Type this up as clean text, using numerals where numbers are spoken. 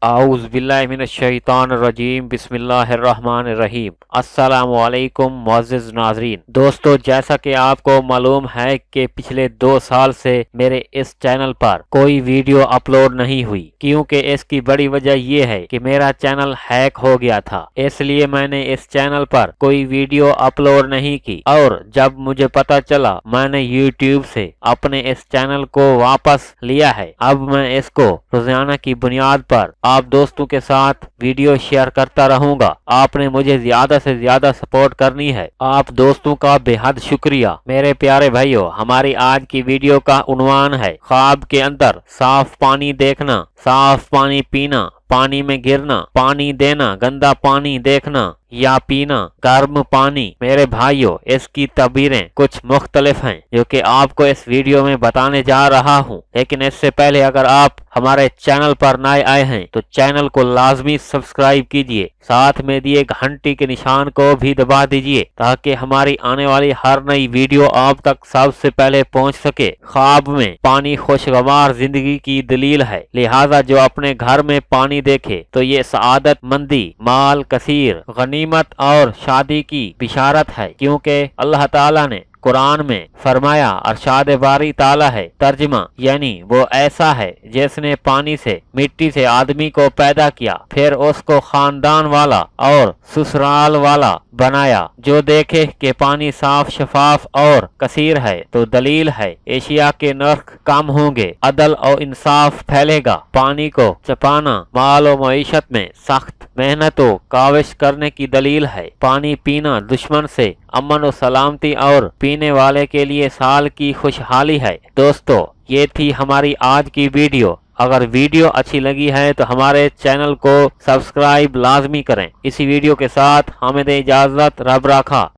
आऊज़ बिल्लाहि मिनश्शैतानिर्रजीम बिस्मिल्लाहिर्रहमानिर्रहीम। अस्सलामु अलैकुम मुअज़्ज़िज़ नाज़रीन। दोस्तों, जैसा कि आपको मालूम है कि पिछले 2 साल से मेरे इस चैनल पर कोई वीडियो अपलोड नहीं हुई, क्योंकि इसकी बड़ी वजह यह है कि मेरा चैनल हैक हो गया था। इसलिए मैंने इस चैनल पर कोई वीडियो अपलोड नहीं की, और जब मुझे पता चला मैंने यूट्यूब से अपने इस चैनल को वापस लिया है। अब मैं इसको रोजाना की बुनियाद पर आप दोस्तों के साथ वीडियो शेयर करता रहूंगा। आपने मुझे ज्यादा से ज्यादा सपोर्ट करनी है। आप दोस्तों का बेहद शुक्रिया। मेरे प्यारे भाइयों, हमारी आज की वीडियो का उन्वान है ख्वाब के अंदर साफ पानी देखना, साफ पानी पीना, पानी में गिरना, पानी देना, गंदा पानी देखना या पीना, गर्म पानी। मेरे भाइयों, इसकी तबीरें कुछ मुख्तलिफ हैं जो कि आपको इस वीडियो में बताने जा रहा हूं। लेकिन इससे पहले अगर आप हमारे चैनल पर नए आए हैं तो चैनल को लाजमी सब्सक्राइब कीजिए, साथ में दिए घंटी के निशान को भी दबा दीजिए ताकि हमारी आने वाली हर नई वीडियो आप तक सबसे पहले पहुंच सके। ख्वाब में पानी खुशगवार जिंदगी की दलील है, लिहाजा जो अपने घर में पानी देखे तो ये सआदत मंदी, माल कसीर, गनीमत और शादी की बिशारत है, क्योंकि अल्लाह ताला ने कुरान में फरमाया, अरशाद बारी ताला है, तर्जमा यानी वो ऐसा है जिसने पानी से, मिट्टी से आदमी को पैदा किया, फिर उसको खानदान वाला और ससुराल वाला बनाया। जो देखे कि पानी साफ, शफाफ और कसीर है तो दलील है एशिया के नर्क कम होंगे, अदल और इंसाफ फैलेगा। पानी को चपाना माल और मईशत में सख्त मेहनत और काविश करने की दलील है। पानी पीना दुश्मन से अमन और सलामती और पीने वाले के लिए साल की खुशहाली है। दोस्तों, ये थी हमारी आज की वीडियो। अगर वीडियो अच्छी लगी है तो हमारे चैनल को सब्सक्राइब लाजमी करें। इसी वीडियो के साथ हमें दे इजाजत। रब राखा।